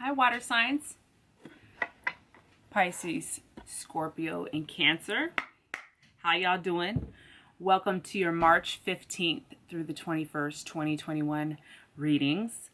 Hi, water signs. Pisces, Scorpio, and Cancer. How y'all doing? Welcome to your March 15th through the 21st, 2021 readings.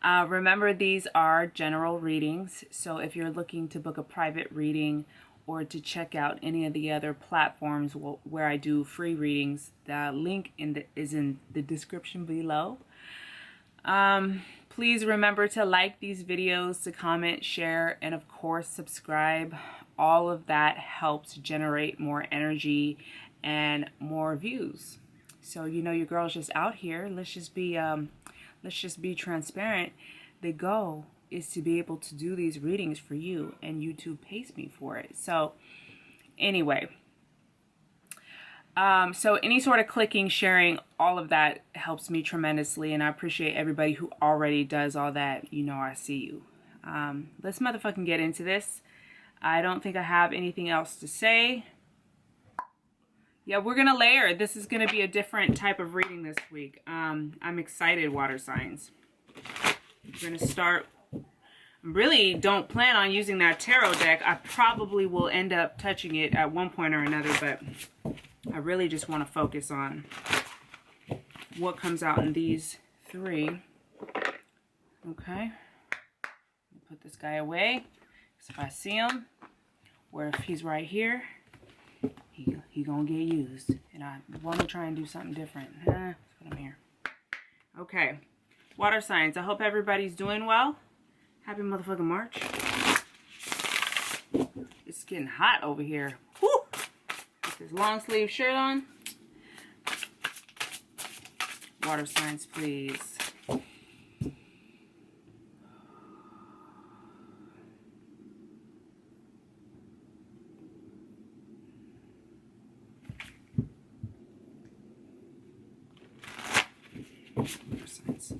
Remember, these are general readings, so if you're looking to book a private reading or to check out any of the other platforms where I do free readings, the link is in the description below. Please remember to like these videos, to comment, share, and of course subscribe. All of that helps generate more energy and more views. So you know your girl's just out here. Let's just be transparent. The goal is to be able to do these readings for you, and YouTube pays me for it. So anyway, so any sort of clicking, sharing, all of that helps me tremendously, and I appreciate everybody who already does all that. You know I see you. Let's motherfucking get into this. I don't think I have anything else to say. Yeah, we're gonna layer. This is gonna be a different type of reading this week. I'm excited, water signs. We're gonna start. Really don't plan on using that tarot deck. I probably will end up touching it at one point or another, but I really just want to focus on what comes out in these three. Okay. Put this guy away. Because if I see him, or if he's right here, he gonna get used. And I want to try and do something different. That's what I'm here. Okay. Water signs. I hope everybody's doing well. Happy motherfucking March. It's getting hot over here. Woo! This long sleeve shirt on. Water signs, please. Water signs.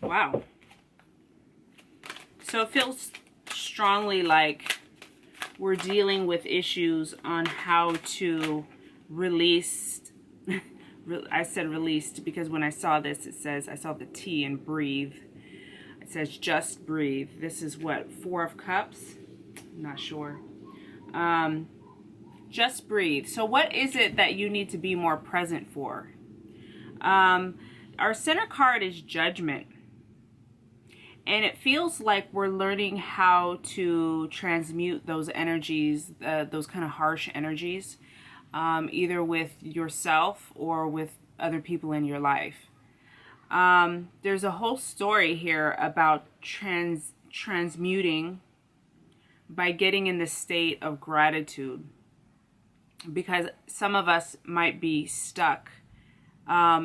Wow. So it feels strongly like we're dealing with issues on how to release. I said released because when I saw this, it says, I saw the T in breathe. It says just breathe. This is what, 4 of Cups? I'm not sure. Just breathe. So what is it that you need to be more present for? Our center card is judgment. And it feels like we're learning how to transmute those energies, those kind of harsh energies, either with yourself or with other people in your life. There's a whole story here about transmuting by getting in the state of gratitude. Because some of us might be stuck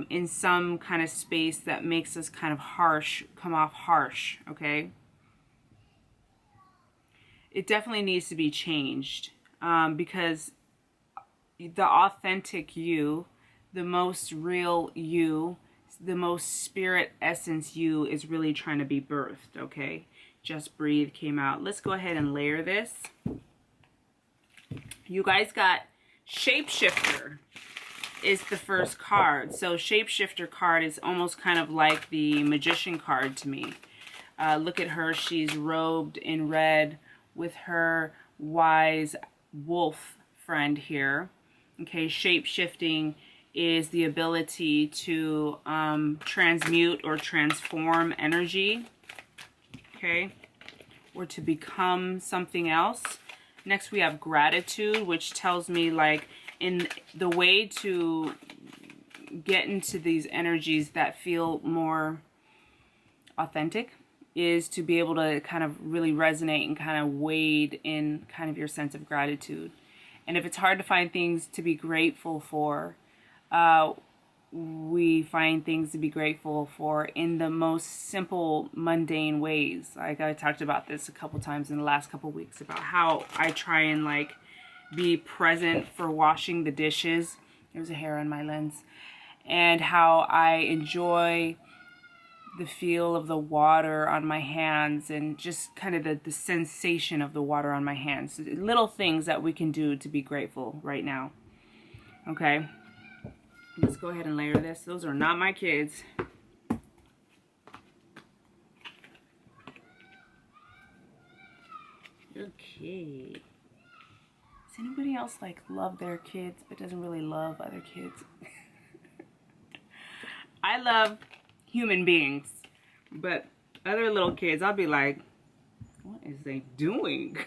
in some kind of space that makes us kind of harsh, come off harsh, okay? It definitely needs to be changed because the authentic you, the most real you, the most spirit essence you is really trying to be birthed, okay? Just breathe came out. Let's go ahead and layer this. You guys got Shapeshifter is the first card. So Shapeshifter card is almost kind of like the Magician card to me. Look at her. She's robed in red with her wise wolf friend here. Okay, shape-shifting is the ability to transmute or transform energy. Okay, or to become something else. Next we have gratitude, which tells me like in the way to get into these energies that feel more authentic is to be able to kind of really resonate and kind of wade in kind of your sense of gratitude. And if it's hard to find things to be grateful for, we find things to be grateful for in the most simple, mundane ways. Like I talked about this a couple times in the last couple weeks about how I try and like be present for washing the dishes. There's a hair on my lens. And how I enjoy the feel of the water on my hands and just kind of the sensation of the water on my hands. Little things that we can do to be grateful right now. Okay, let's go ahead and layer this. Those are not my kids. Okay. Does anybody else like love their kids but doesn't really love other kids? I love human beings, but other little kids, I'll be like, what is they doing?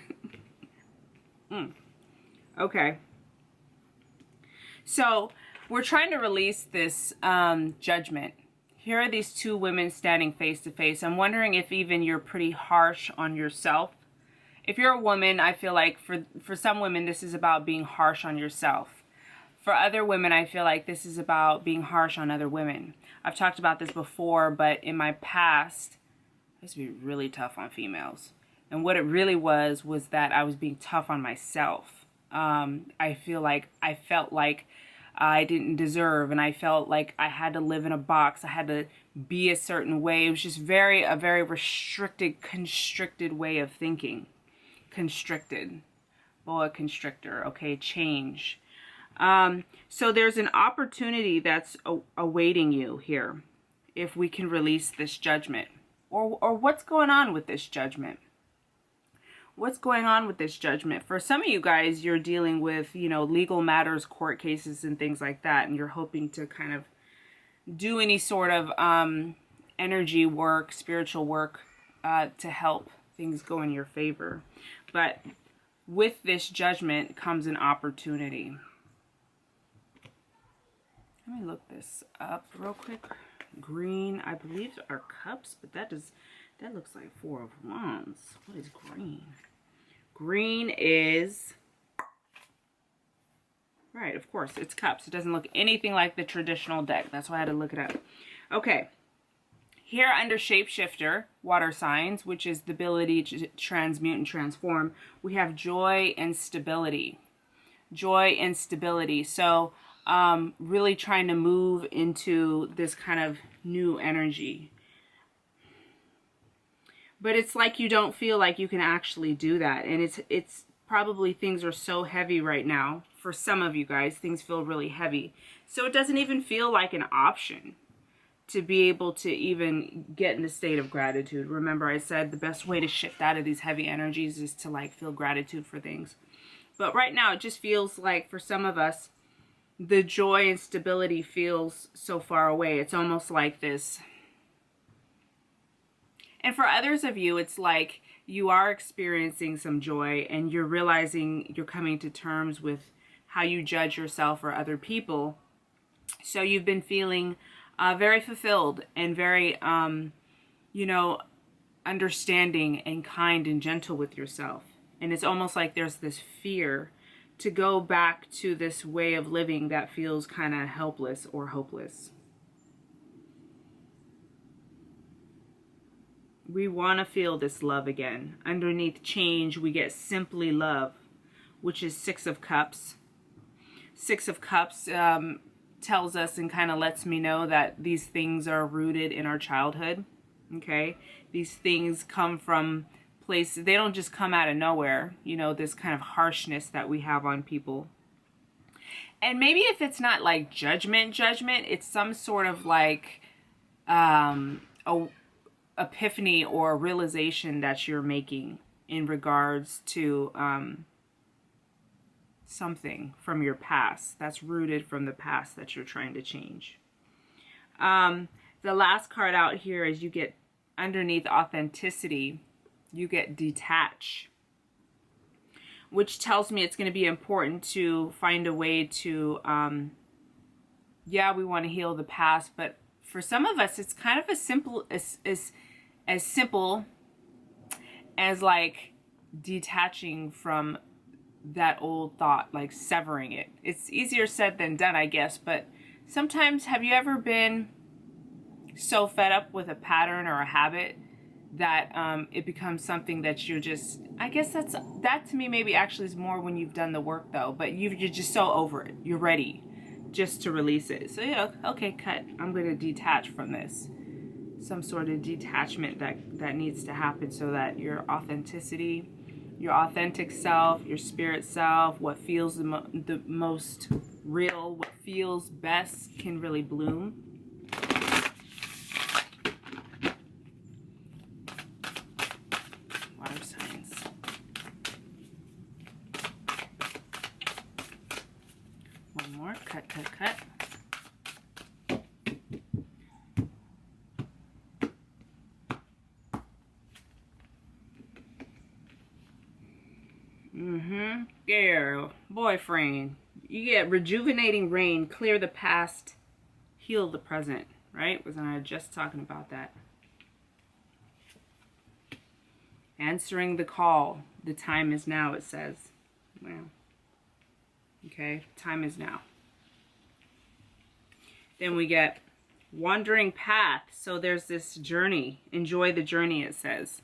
Okay. So we're trying to release this judgment. Here are these two women standing face to face. I'm wondering if even you're pretty harsh on yourself. If you're a woman, I feel like for some women, this is about being harsh on yourself. For other women, I feel like this is about being harsh on other women. I've talked about this before, but in my past, I used to be really tough on females. And what it really was that I was being tough on myself. I felt like I didn't deserve, and I felt like I had to live in a box. I had to be a certain way. It was just a very restricted, constricted way of thinking. Constricted. Boa constrictor. Okay, change. So there's an opportunity that's awaiting you here if we can release this judgment. Or what's going on with this judgment? What's going on with this judgment? For some of you guys, you're dealing with, legal matters, court cases, and things like that, and you're hoping to kind of do any sort of energy work, spiritual work, to help things go in your favor. But with this judgment comes an opportunity. Let me look this up real quick. Green, I believe, are cups, but that looks like Four of Wands. What is green? Green is, right, of course, it's cups. It doesn't look anything like the traditional deck. That's why I had to look it up. Okay. Here under Shapeshifter, water signs, which is the ability to transmute and transform, we have joy and stability. Joy and stability. So, really trying to move into this kind of new energy. But it's like you don't feel like you can actually do that. And it's probably things are so heavy right now. For some of you guys, things feel really heavy. So it doesn't even feel like an option to be able to even get in the state of gratitude. Remember, I said the best way to shift out of these heavy energies is to like feel gratitude for things. But right now, it just feels like for some of us, the joy and stability feels so far away. It's almost like this. And for others of you, it's like you are experiencing some joy and you're realizing you're coming to terms with how you judge yourself or other people. So you've been feeling very fulfilled and very, understanding and kind and gentle with yourself. And it's almost like there's this fear to go back to this way of living that feels kind of helpless or hopeless. We want to feel this love again. Underneath change, we get simply love, which is Six of Cups. Six of Cups tells us and kind of lets me know that these things are rooted in our childhood. Okay? These things come from places. They don't just come out of nowhere. This kind of harshness that we have on people. And maybe if it's not like judgment, it's some sort of like a epiphany or realization that you're making in regards to something from your past that's rooted from the past that you're trying to change. The last card out here is you get underneath authenticity, you get detach, which tells me it's going to be important to find a way to, we want to heal the past, but for some of us, it's kind of as simple as like detaching from that old thought, like severing it. It's easier said than done, I guess, but sometimes have you ever been so fed up with a pattern or a habit that it becomes something that you're just, I guess that to me maybe actually is more when you've done the work though, but you're just so over it. You're ready just to release it. So yeah, okay, cut. I'm going to detach from this. Some sort of detachment that needs to happen so that your authenticity, your authentic self, your spirit self, what feels the most real, what feels best can really bloom. Water signs. One more. Cut, cut, cut. Girl, boyfriend. You get rejuvenating rain, clear the past, heal the present, right? Wasn't I just talking about that? Answering the call. The time is now, it says. Wow. Okay, time is now. Then we get wandering path. So there's this journey. Enjoy the journey, it says.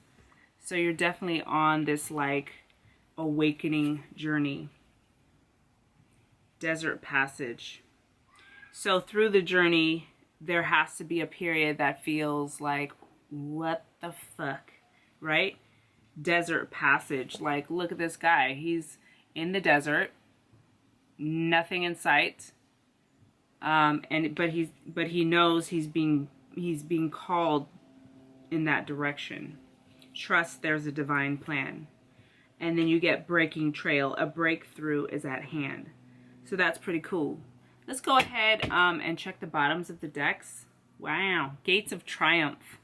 So you're definitely on this like awakening journey. Desert passage. So through the journey, there has to be a period that feels like, what the fuck, right? Desert passage. Like, look at this guy. He's in the desert, nothing in sight. But he knows he's being called in that direction. Trust there's a divine plan. And then you get breaking trail. A breakthrough is at hand. So that's pretty cool. Let's go ahead and check the bottoms of the decks. Wow. Gates of Triumph.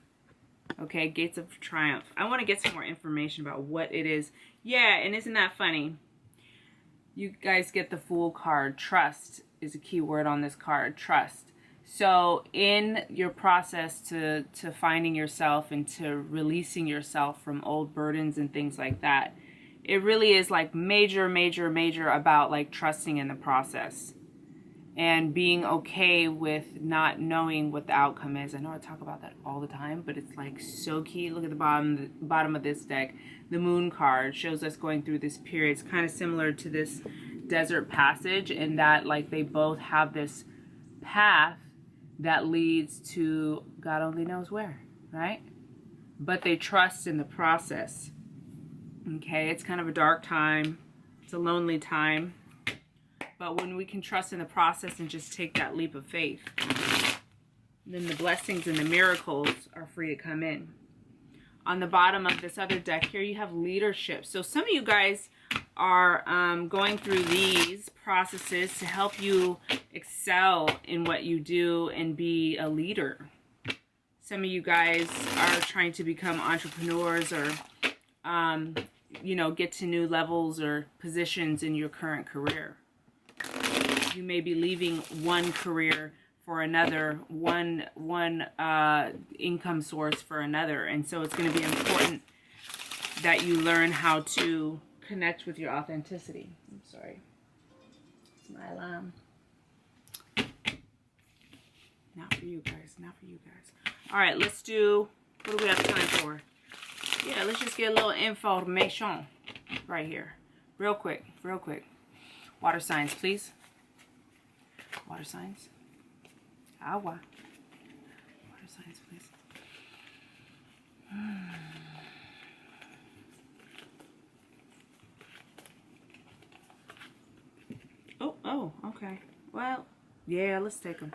Okay, Gates of Triumph. I want to get some more information about what it is. Yeah, and isn't that funny? You guys get the Fool card. Trust is a key word on this card. Trust. So in your process to finding yourself and to releasing yourself from old burdens and things like that, it really is like major about like trusting in the process and being okay with not knowing what the outcome is. I know I talk about that all the time, but it's like so key. Look at the bottom of this deck. The Moon card shows us going through this period. It's kind of similar to this desert passage in that like they both have this path that leads to God only knows where, right? But they trust in the process. Okay, it's kind of a dark time. It's a lonely time. But when we can trust in the process and just take that leap of faith, then the blessings and the miracles are free to come in. On the bottom of this other deck here, you have leadership. So some of you guys are going through these processes to help you excel in what you do and be a leader. Some of you guys are trying to become entrepreneurs or you know, get to new levels or positions in your current career. You may be leaving one career for another, one income source for another. And so it's going to be important that you learn how to connect with your authenticity. I'm sorry. It's my alarm. Not for you guys. Not for you guys. All right, let's do, what do we have time for? Yeah, let's just get a little information right here. Real quick, real quick. Water signs, please. Water signs. Agua. Water signs, please. Oh, okay. Well, yeah, let's take them.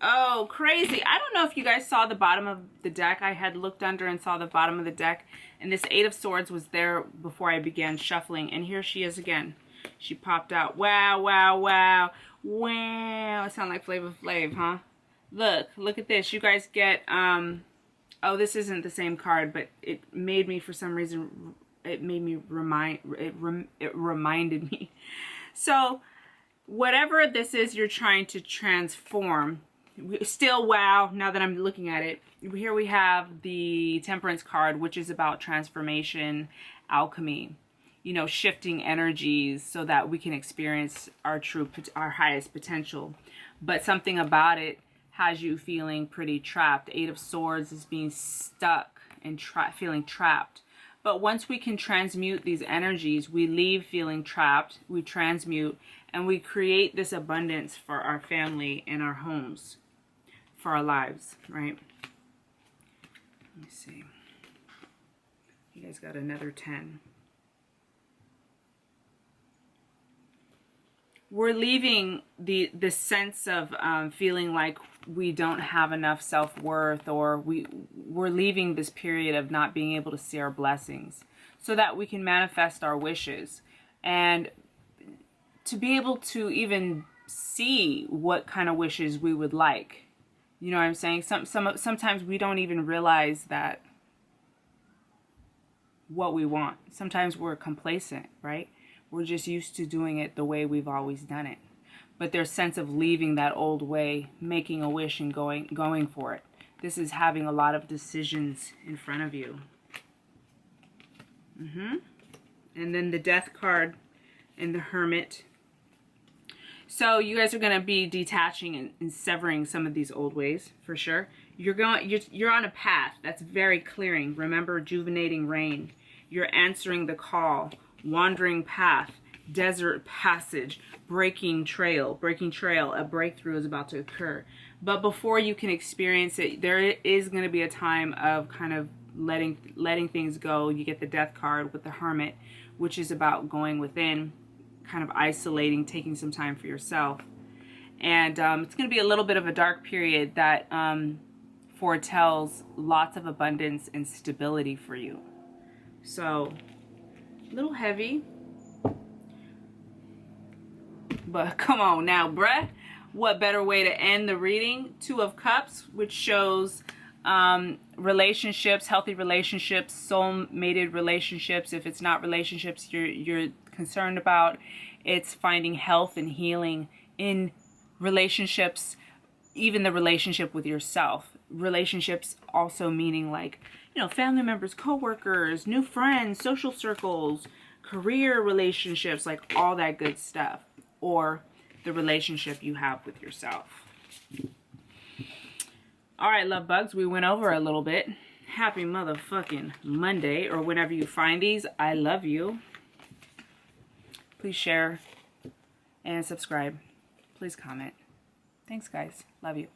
Oh, crazy. I don't know if you guys saw the bottom of the deck. I had looked under and saw the bottom of the deck. And this Eight of Swords was there before I began shuffling. And here she is again. She popped out. Wow, wow, wow. Wow. I sound like Flavor Flav, huh? Look at this. You guys get, oh, this isn't the same card, but it made me, for some reason, it reminded me. So, whatever this is you're trying to transform, still wow, now that I'm looking at it. Here we have the Temperance card, which is about transformation, alchemy, you know, shifting energies so that we can experience our highest potential. But something about it has you feeling pretty trapped. Eight of Swords is being stuck and feeling trapped. But once we can transmute these energies, we leave feeling trapped, we transmute, and we create this abundance for our family and our homes, for our lives, right? Let me see. You guys got another 10. We're leaving the sense of feeling like we don't have enough self-worth, or we're leaving this period of not being able to see our blessings so that we can manifest our wishes, and to be able to even see what kind of wishes we would like. You know what I'm saying? Sometimes we don't even realize that what we want. Sometimes we're complacent, right? We're just used to doing it the way we've always done it. But there's a sense of leaving that old way, making a wish and going for it. This is having a lot of decisions in front of you. And then the Death card and the Hermit. So you guys are going to be detaching and severing some of these old ways, for sure. You're on a path that's very clearing. Remember, rejuvenating rain. You're answering the call. Wandering path, desert passage, breaking trail, a breakthrough is about to occur. But before you can experience it, there is going to be a time of kind of letting things go. You get the Death card with the Hermit, which is about going within, kind of isolating, taking some time for yourself. And it's going to be a little bit of a dark period that foretells lots of abundance and stability for you. So, a little heavy, but come on now, bruh. What better way to end the reading? Two of Cups, which shows relationships, healthy relationships, soul-mated relationships. If it's not relationships you're concerned about, it's finding health and healing in relationships, even the relationship with yourself. Relationships also meaning like, you know, family members, co-workers, new friends, social circles, career relationships, like all that good stuff. Or the relationship you have with yourself. All right, love bugs, we went over a little bit. Happy motherfucking Monday, or whenever you find these. I love you. Please share and subscribe. Please comment. Thanks, guys. Love you.